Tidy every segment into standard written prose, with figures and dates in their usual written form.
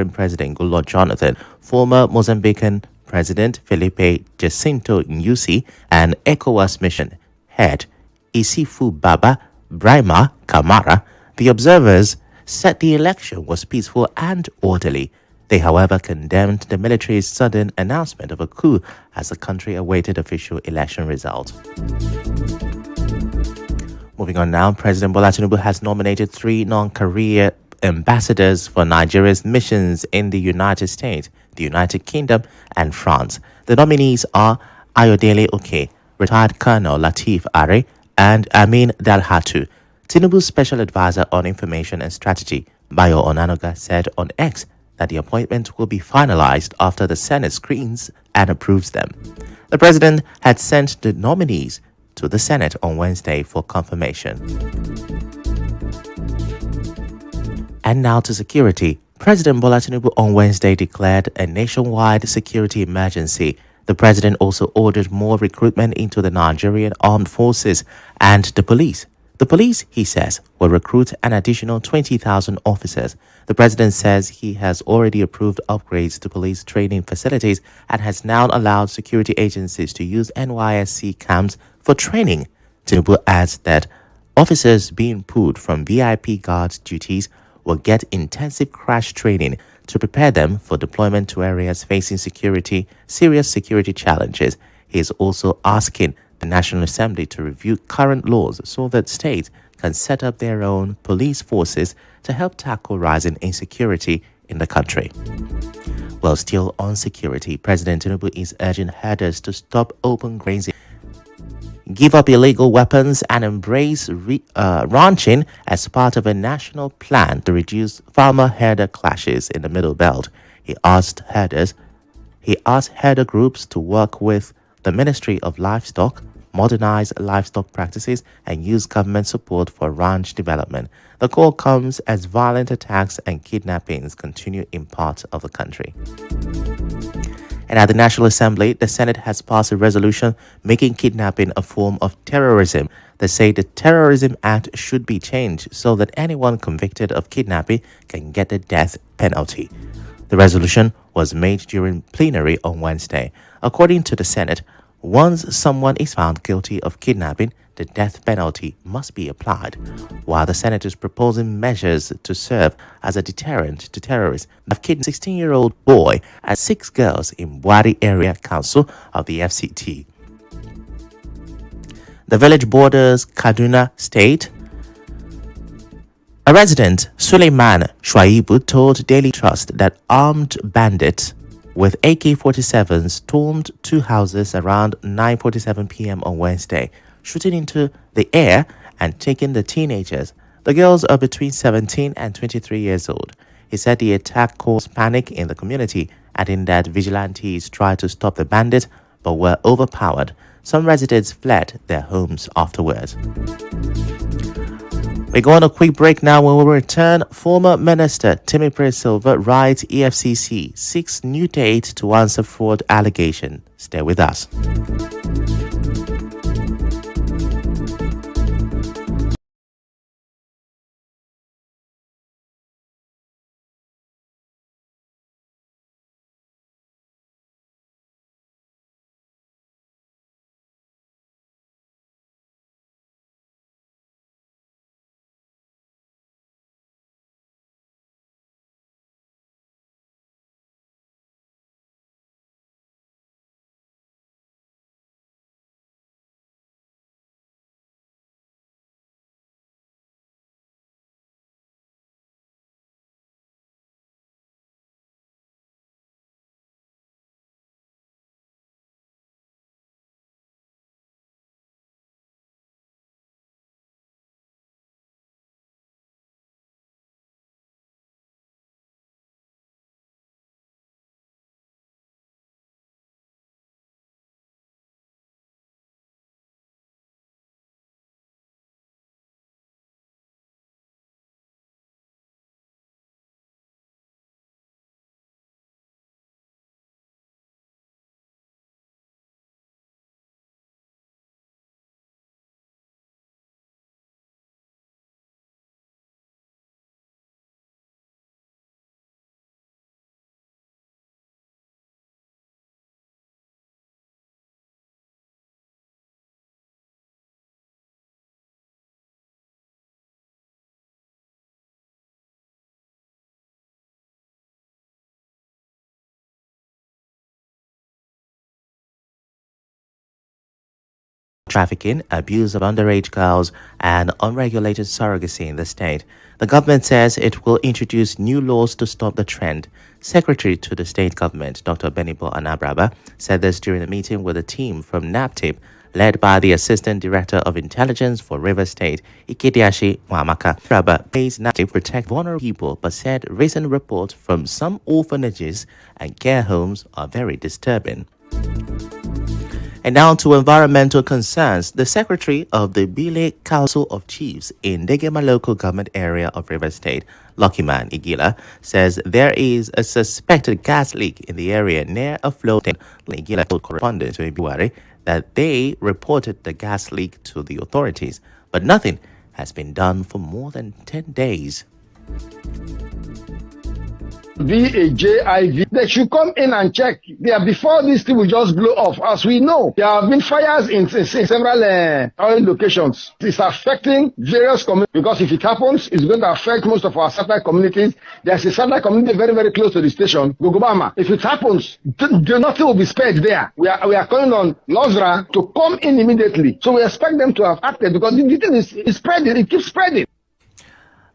President Goodluck Jonathan, former Mozambican President Felipe Jacinto Nyusi, and ECOWAS mission head Isifu Baba Brahma Kamara. The observers said the election was peaceful and orderly. They, however, condemned the military's sudden announcement of a coup as the country awaited official election results. Moving on now, President Bola Tinubu has nominated 3 non-career ambassadors for Nigeria's missions in the United States, the United Kingdom, and France. The nominees are Ayodele Oke, retired Colonel Lateef Are, and Amin Dalhatu. Tinubu's special advisor on information and strategy, Bayo Onanoga, said on X that the appointment will be finalized after the Senate screens and approves them. The president had sent the nominees to the Senate on Wednesday for confirmation. And now to security. President Bola Tinubu on Wednesday declared a nationwide security emergency. The president also ordered more recruitment into the Nigerian armed forces and the police. The police, he says, will recruit an additional 20,000 officers. The president says he has already approved upgrades to police training facilities and has now allowed security agencies to use NYSC camps for training. Tinubu adds that officers being pulled from VIP guard duties will get intensive crash training to prepare them for deployment to areas facing serious security challenges. He is also asking the National Assembly to review current laws so that states can set up their own police forces to help tackle rising insecurity in the country. While still on security, President Tinubu is urging herders to stop open grazing, give up illegal weapons, and embrace ranching as part of a national plan to reduce farmer-herder clashes in the Middle Belt. He asked herder groups to work with the Ministry of Livestock, modernize livestock practices, and use government support for ranch development. The call comes as violent attacks and kidnappings continue in parts of the country. And at the National Assembly, the Senate has passed a resolution making kidnapping a form of terrorism. They say the Terrorism Act should be changed so that anyone convicted of kidnapping can get the death penalty. The resolution was made during plenary on Wednesday. According to the Senate, once someone is found guilty of kidnapping, the death penalty must be applied, while the Senate is proposing measures to serve as a deterrent to terrorists. They've kidnapped a 16-year-old boy and 6 girls in Wari Area Council of the FCT. The village borders Kaduna State. A resident, Suleiman Shuaibu, told Daily Trust that armed bandits with AK-47s stormed 2 houses around 9:47 p.m. on Wednesday, shooting into the air and taking the teenagers. The girls are between 17 and 23 years old. He said the attack caused panic in the community, adding that vigilantes tried to stop the bandits but were overpowered. Some residents fled their homes afterwards. We go on a quick break now. When we return, former Minister Timipre Silva writes EFCC seeks new date to answer fraud allegation. Stay with us. trafficking, abuse of underage girls, and unregulated surrogacy in the state. The government says it will introduce new laws to stop the trend. Secretary to the state government, Dr. Benibo Anabraba, said this during a meeting with a team from NAPTIP, led by the Assistant Director of Intelligence for Rivers State, Ikediashi Mwamaka. Anabraba praised NAPTIP protect vulnerable people, but said recent reports from some orphanages and care homes are very disturbing. And now to environmental concerns. The Secretary of the Bile Council of Chiefs in Degema local government area of Rivers State, Luckyman Igila, says there is a suspected gas leak in the area near a flow station. Igila told correspondents in February that they reported the gas leak to the authorities, but nothing has been done for more than 10 days. VAJIV, they should come in and check there before this thing will just blow off. As we know, there have been fires in several oil locations. It's affecting various communities because if it happens, it's going to affect most of our satellite communities. There's a satellite community very, very close to the station, Gogobama. If it happens, nothing will be spared there. We are calling on Lozra to come in immediately. So we expect them to have acted because the thing is spreading, it keeps spreading.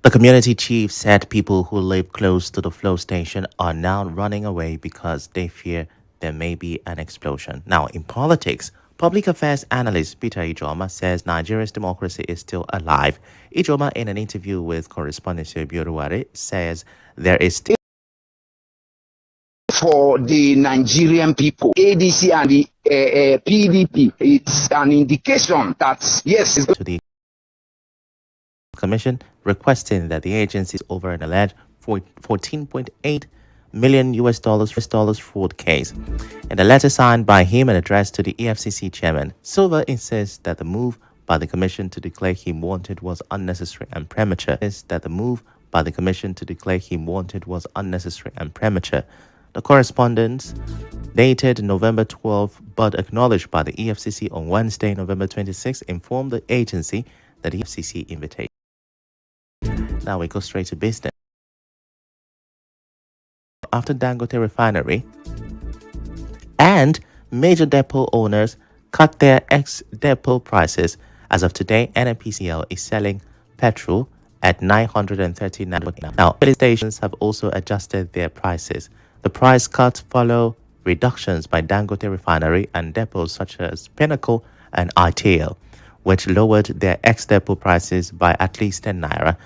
The community chief said people who live close to the flow station are now running away because they fear there may be an explosion. Now, in politics, public affairs analyst Peter Ijoma says Nigeria's democracy is still alive. Ijoma, in an interview with correspondent Bioruware, says there is still for the Nigerian people, ADC and the PDP. It's an indication that, yes, it's to the Commission requesting that the agencies over an alleged $14.8 million US fraud case. In a letter signed by him and addressed to the EFCC chairman, Silva insists that the move by the Commission to declare him wanted was unnecessary and premature. The correspondence, dated November 12, but acknowledged by the EFCC on Wednesday, November 26, informed the agency that the EFCC invitation. Now we go straight to business. After Dangote refinery and major depot owners cut their ex-depot prices, as of today, NNPCL is selling petrol at 939. Now, filling stations have also adjusted their prices. The price cuts follow reductions by Dangote refinery and depots such as Pinnacle and ITL, which lowered their ex-depot prices by at least 10 naira.